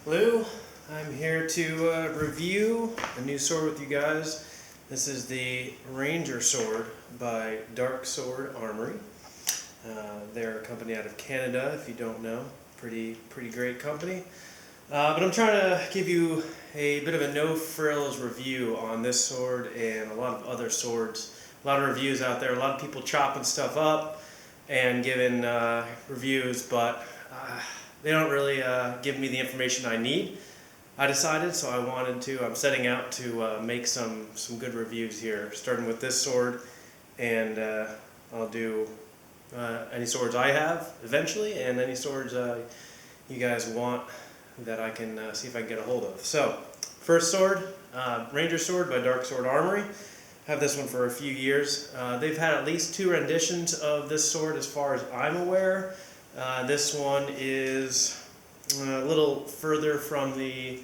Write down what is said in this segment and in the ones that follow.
Hello, I'm here to review a new sword with you guys. This is the Ranger sword by Darksword-Armory. They're a company out of Canada, if you don't know. Pretty great company. But I'm trying to give you a bit of a no-frills review on this sword and a lot of other swords. A lot of reviews out there, a lot of people chopping stuff up and giving reviews, but they don't really give me the information I need. I decided, so I'm setting out to make some good reviews here, starting with this sword, and I'll do any swords I have eventually, and any swords you guys want that I can see if I can get a hold of. So, first sword, Ranger sword by Darksword-Armory. Have this one for a few years. They've had at least 2 renditions of this sword as far as I'm aware. This one is a little further from the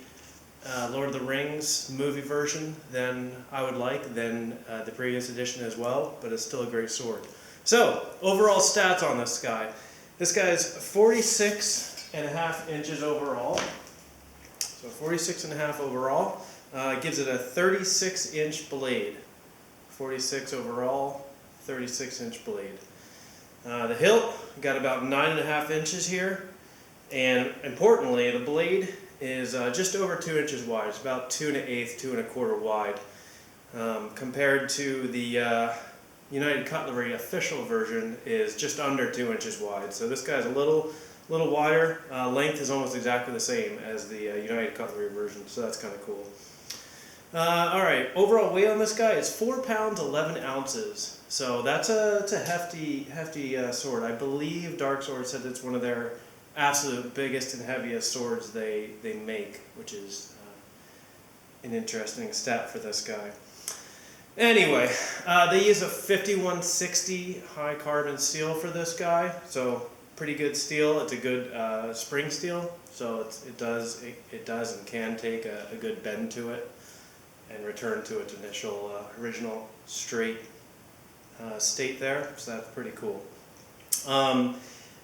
Lord of the Rings movie version than I would like, than the previous edition as well, but it's still a great sword. So, overall stats on this guy. This guy's 46.5 inches overall. So 46.5 overall. Gives it a 36-inch blade. 46 overall, 36-inch blade. The hilt got about 9.5 inches here, and importantly, the blade is just over 2 inches wide. It's about 2 1/8, 2 1/4 wide, compared to the United Cutlery official version is just under 2 inches wide. So this guy's a little wider. Length is almost exactly the same as the United Cutlery version, so that's kind of cool. Alright, overall weight on this guy is 4 pounds 11 ounces. So that's a hefty sword. I believe Darksword said it's one of their absolute biggest and heaviest swords they make, which is an interesting stat for this guy. Anyway, they use a 5160 high carbon steel for this guy, so pretty good steel. It's a good spring steel, so it does and can take a good bend to it and return to its original straight state there, so that's pretty cool.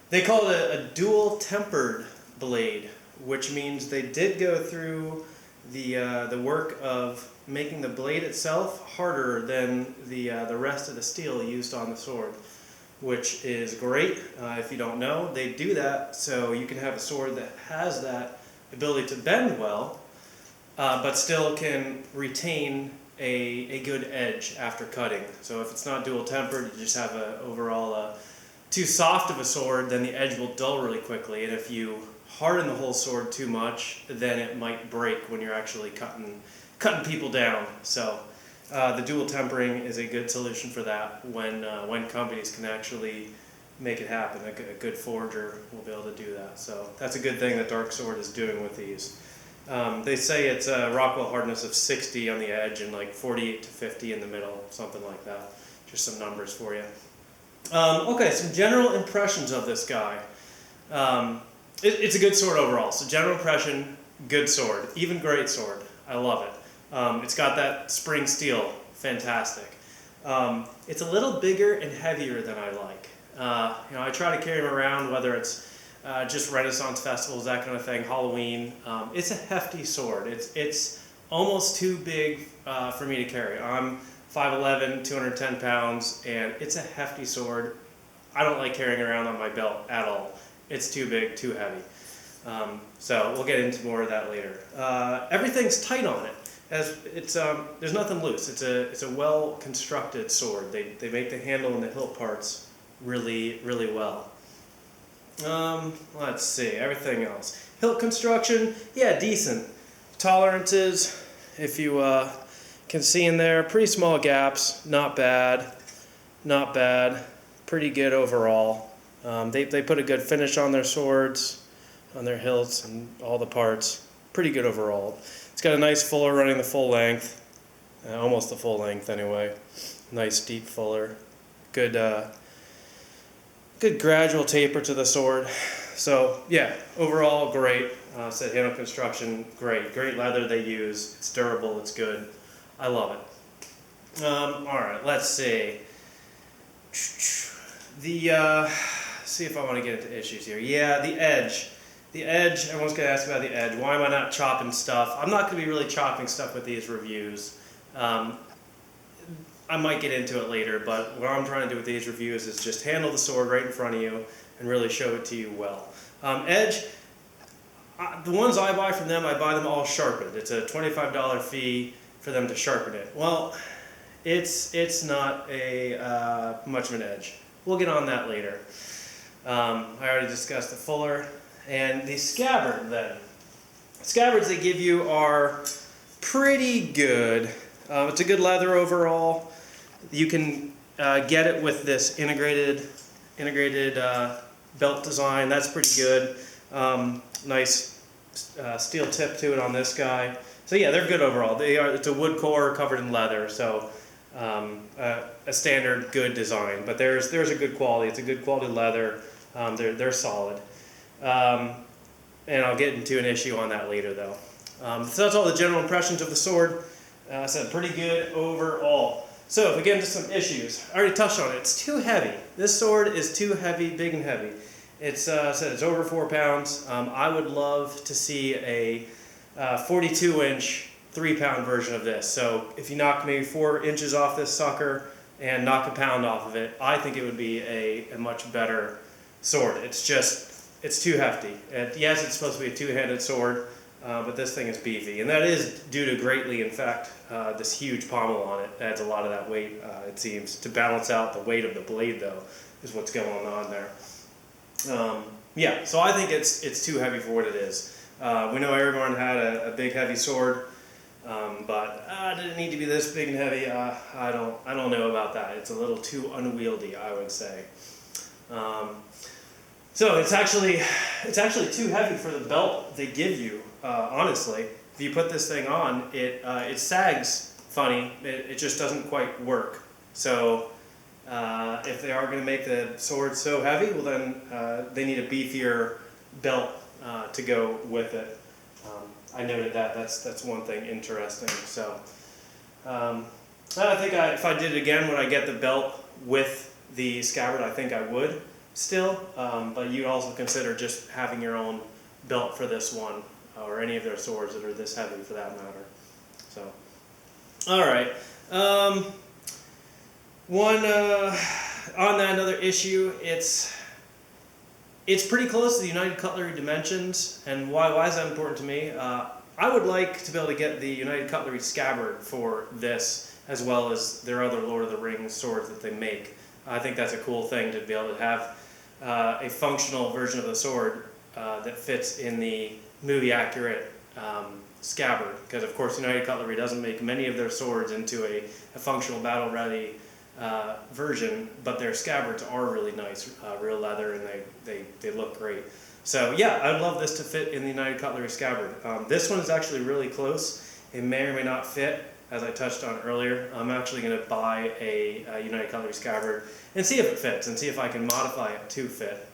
They call it a dual tempered blade, which means they did go through the work of making the blade itself harder than the rest of the steel used on the sword, which is great. If you don't know, they do that so you can have a sword that has that ability to bend well, but still can retain a good edge after cutting. So if it's not dual tempered, you just have overall too soft of a sword, then the edge will dull really quickly, and if you harden the whole sword too much, then it might break when you're actually cutting people down. So the dual tempering is a good solution for that when companies can actually make it happen. A good forger will be able to do that. So that's a good thing that Darksword is doing with these. They say it's a Rockwell hardness of 60 on the edge and like 48 to 50 in the middle, something like that. Just some numbers for you. Okay, some general impressions of this guy. It's a good sword overall. So general impression, good sword. Even great sword. I love it. It's got that spring steel. Fantastic. It's a little bigger and heavier than I like. I try to carry him around, whether it's just Renaissance festivals, that kind of thing, Halloween. It's a hefty sword. It's almost too big for me to carry. I'm 5'11", 210 pounds, and it's a hefty sword. I don't like carrying around on my belt at all. It's too big, too heavy. So we'll get into more of that later. Everything's tight on it. There's nothing loose. It's a well constructed sword. They make the handle and the hilt parts really well. Let's see, everything else. Hilt construction, yeah, decent. Tolerances, if you can see in there, pretty small gaps, not bad, pretty good overall. They put a good finish on their swords, on their hilts, and all the parts. Pretty good overall. It's got a nice fuller running the full length, almost the full length anyway. Nice deep fuller. Good gradual taper to the sword. So yeah, overall great. Said handle construction, great leather they use. It's durable, it's good. I love it. Alright, let's see. See if I want to get into issues here. Yeah, the edge. The edge, everyone's going to ask about the edge. Why am I not chopping stuff? I'm not going to be really chopping stuff with these reviews. I might get into it later, but what I'm trying to do with these reviews is just handle the sword right in front of you and really show it to you well. Edge, the ones I buy from them, I buy them all sharpened. It's a $25 fee for them to sharpen it. Well, it's not a much of an edge. We'll get on that later. I already discussed the fuller. And the scabbard then. Scabbards they give you are pretty good. It's a good leather overall. You can get it with this integrated belt design. That's pretty good. Nice steel tip to it on this guy. So yeah, they're good overall. It's a wood core covered in leather, so a standard good design. But there's a good quality. It's a good quality leather. They're solid. And I'll get into an issue on that later though. So that's all the general impressions of the sword. I said pretty good overall. So if we get into some issues, I already touched on it. It's too heavy. This sword is too heavy, big and heavy. It's I said it's over 4 pounds. I would love to see a 42-inch 3-pound version of this. So if you knock maybe 4 inches off this sucker and knock a pound off of it, I think it would be a much better sword. It's too hefty. Yes, it's supposed to be a two-handed sword, but this thing is beefy. And that is due to greatly, in fact, this huge pommel on it adds a lot of that weight, it seems. To balance out the weight of the blade, though, is what's going on there. Yeah, so I think it's too heavy for what it is. We know Aragorn had a big, heavy sword, but did it need to be this big and heavy? I don't know about that. It's a little too unwieldy, I would say. So it's actually too heavy for the belt they give you. Honestly, if you put this thing on, it sags funny. It just doesn't quite work. So if they are going to make the sword so heavy, well then they need a beefier belt to go with it. I noted that. That's one thing interesting. So I think if I did it again, would I get the belt with the scabbard? I think I would. Still, but you'd also consider just having your own belt for this one, or any of their swords that are this heavy for that matter. So, all right. On that another issue, it's pretty close to the United Cutlery dimensions, and why is that important to me? I would like to be able to get the United Cutlery scabbard for this, as well as their other Lord of the Rings swords that they make. I think that's a cool thing to be able to have a functional version of the sword that fits in the movie-accurate scabbard, because of course United Cutlery doesn't make many of their swords into a functional battle-ready version, but their scabbards are really nice, real leather, and they look great. So yeah, I'd love this to fit in the United Cutlery scabbard. This one is actually really close. It may or may not fit, as I touched on earlier. I'm actually going to buy a United Cutlery scabbard and see if it fits, and see if I can modify it to fit,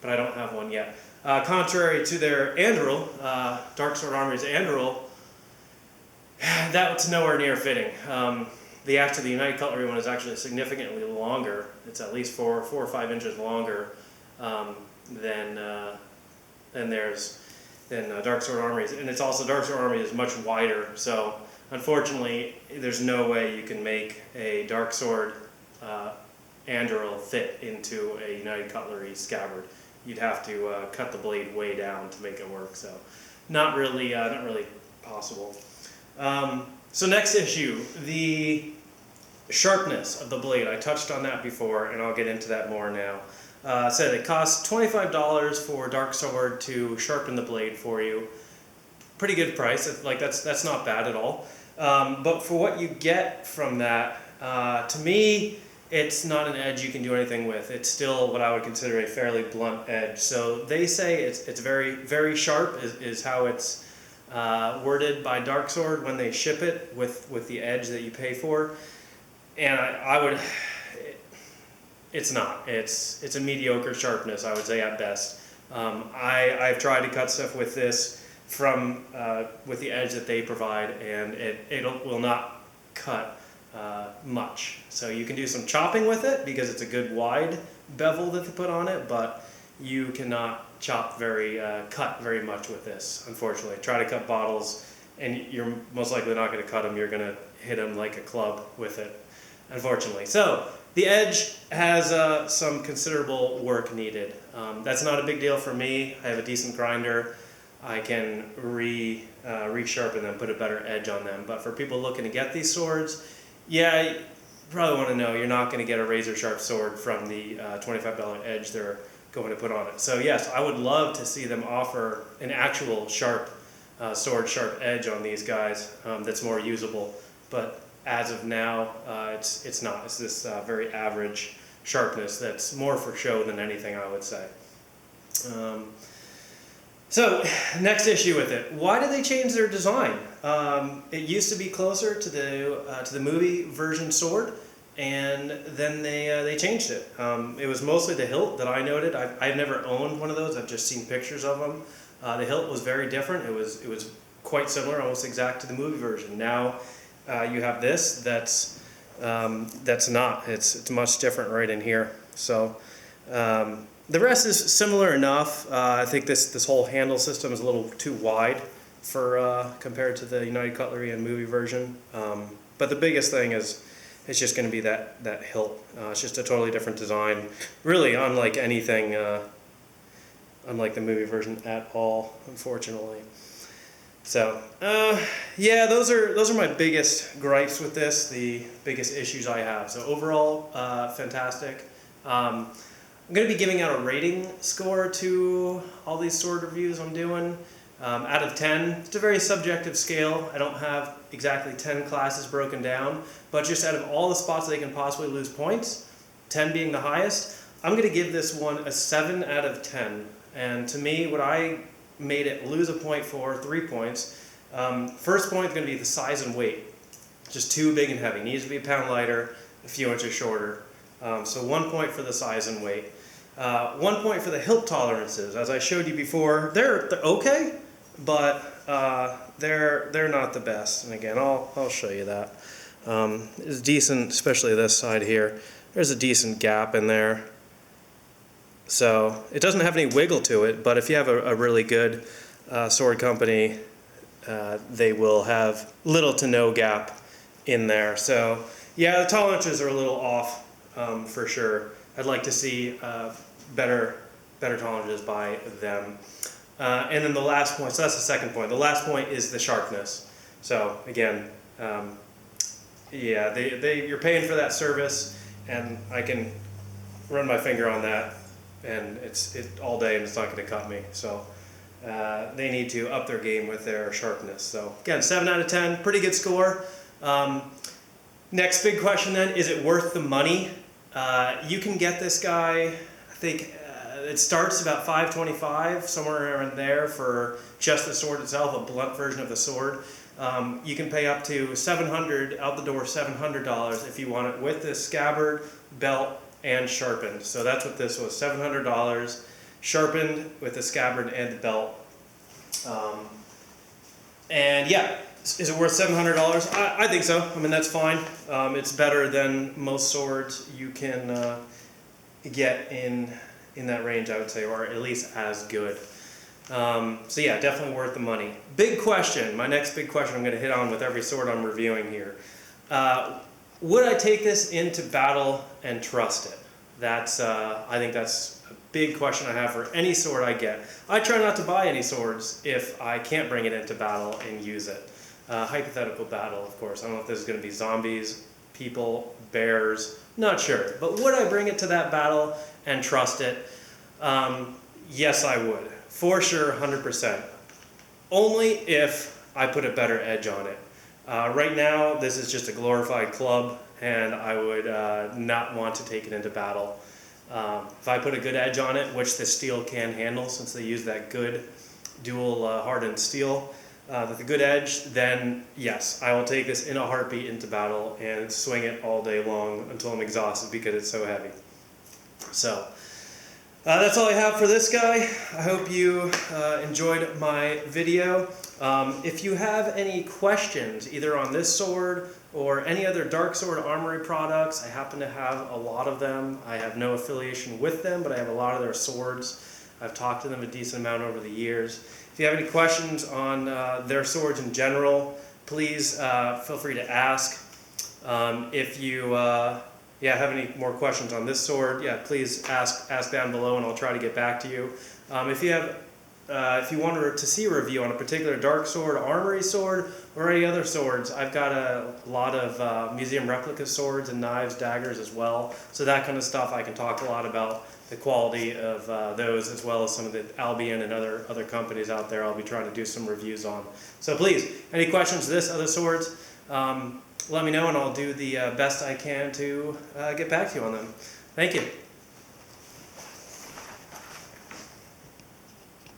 but I don't have one yet. Contrary to their Anduril, Darksword-Armory's Anduril, that's nowhere near fitting. The United Cutlery one is actually significantly longer. It's at least 4 or 5 inches longer than Darksword-Armory's, and it's also Darksword-Armory is much wider. So unfortunately, there's no way you can make a Darksword Anduril fit into a United Cutlery scabbard. You'd have to cut the blade way down to make it work. So not really possible. So next issue, the sharpness of the blade. I touched on that before, and I'll get into that more now. Said it costs $25 for Darksword to sharpen the blade for you. Pretty good price. That's not bad at all. But for what you get from that, to me, it's not an edge you can do anything with. It's still what I would consider a fairly blunt edge. So they say it's very, very sharp is how it's worded by Darksword when they ship it with the edge that you pay for. And I would, it's not. It's a mediocre sharpness, I would say, at best. I've tried to cut stuff with this with the edge that they provide, and it will not cut much. So you can do some chopping with it because it's a good wide bevel that they put on it, but you cannot cut very much with this, unfortunately. Try to cut bottles, and you're most likely not going to cut them. You're going to hit them like a club with it, unfortunately. So the edge has some considerable work needed. That's not a big deal for me. I have a decent grinder. I can resharpen them, put a better edge on them. But for people looking to get these swords, yeah, you probably want to know you're not going to get a razor sharp sword from the $25 edge they're going to put on it. So yes, I would love to see them offer an actual sharp sword, sharp edge on these guys that's more usable. But as of now, it's not. It's this very average sharpness that's more for show than anything, I would say. So, next issue with it. Why did they change their design? It used to be closer to the movie version sword, and then they changed it. It was mostly the hilt that I noted. I've never owned one of those. I've just seen pictures of them. The hilt was very different. It was quite similar, almost exact to the movie version. Now you have this that's not. It's much different right in here. So. The rest is similar enough. I think this whole handle system is a little too wide for compared to the United Cutlery and movie version. But the biggest thing is it's just going to be that hilt. It's just a totally different design, really unlike anything, unlike the movie version at all, unfortunately. So yeah, those are my biggest gripes with this, the biggest issues I have. So overall, fantastic. I'm going to be giving out a rating score to all these sword reviews I'm doing. Out of 10, it's a very subjective scale. I don't have exactly 10 classes broken down, but just out of all the spots they can possibly lose points, 10 being the highest, I'm going to give this one a 7 out of 10. And to me, what I made it lose a point for, 3 points. First point is going to be the size and weight. Just too big and heavy. Needs to be a pound lighter, a few inches shorter. So 1 point for the size and weight. 1 point for the hilt tolerances. As I showed you before, they're okay, but they're not the best. And again, I'll show you that. It's decent, especially this side here. There's a decent gap in there. So it doesn't have any wiggle to it, but if you have a really good sword company, they will have little to no gap in there. So yeah, the tolerances are a little off. For sure. I'd like to see better tolerances by them. And then the last point, so that's the second point. The last point is the sharpness. So again, yeah, you're paying for that service, and I can run my finger on that, and it's all day, and it's not going to cut me. So they need to up their game with their sharpness. So again, 7 out of 10, pretty good score. Next big question then, is it worth the money? You can get this guy, I think it starts about $525, somewhere around there for just the sword itself, a blunt version of the sword. You can pay up to $700, out the door $700 if you want it with this scabbard, belt, and sharpened. So that's what this was, $700, sharpened with the scabbard and the belt. And yeah. Is it worth $700? I think so. I mean, that's fine. It's better than most swords you can get in that range, I would say, or at least as good. So yeah, definitely worth the money. Big question. My next big question I'm going to hit on with every sword I'm reviewing here. Would I take this into battle and trust it? I think that's a big question I have for any sword I get. I try not to buy any swords if I can't bring it into battle and use it. Hypothetical battle, of course. I don't know if this is going to be zombies, people, bears, not sure. But would I bring it to that battle and trust it? Yes, I would. For sure, 100%. Only if I put a better edge on it. Right now, this is just a glorified club, and I would not want to take it into battle. If I put a good edge on it, which the steel can handle since they use that good dual hardened steel, with a good edge, then yes, I will take this in a heartbeat into battle and swing it all day long until I'm exhausted because it's so heavy. So that's all I have for this guy. I hope you enjoyed my video. If you have any questions either on this sword or any other Darksword-Armory products. I happen to have a lot of them. I have no affiliation with them, but I have a lot of their swords. I've talked to them a decent amount over the years. If you have any questions on their swords in general, please feel free to ask. If you have any more questions on this sword, please ask down below and I'll try to get back to you. If you wanted to see a review on a particular Darksword-Armory sword or any other swords, I've got a lot of museum replica swords and knives, daggers as well. So that kind of stuff I can talk a lot about the quality of those, as well as some of the Albion and other companies out there I'll be trying to do some reviews on. So please, any questions to this, other swords, let me know and I'll do the best I can to get back to you on them. Thank you.